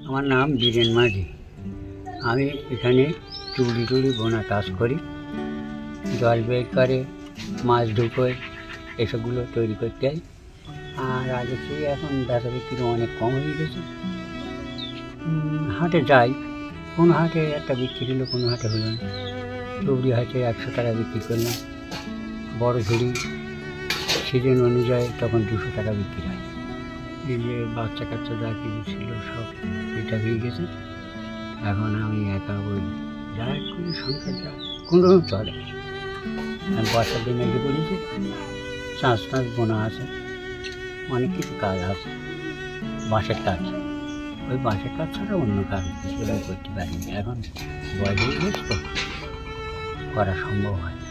আমার নাম বীরেন মাঝি। আমি এখানে চুড়ি টুড়ি বোনা কাজ করি, জল বের করে, মাছ ঢুকোয়, এসবগুলো তৈরি করতে হয়। আর আগে থেকে এখন বেচা বিক্রি অনেক কম হয়ে গেছে। হাটে যাই, কোনো হাটে একটা বিক্রি হলো, কোনো হাটে হলো না। চুবড়ি হাটে 100 টাকা বিক্রি করলাম, বড় ঝুড়ি সিজন অনুযায়ী তখন 200 টাকা বিক্রি হয়। এই যে বাচ্চা কাচ্চা যা কিছু ছিল সব এটা হয়ে গেছে। এখন আমি একা ওই যা করে সংসারটা কোনোরকম চলে। বর্ষার দিনে এসে পড়েছি, চাষ টাঁচ বোনা আছে, অনেক কিছু কাজ আছে, বাঁশের কাজ। ওই বাঁশের কাজ ছাড়া অন্য কাজ কিছু করতে পারিনি। এখন বয়স হয়ে গেছে তো করা সম্ভব হয় না।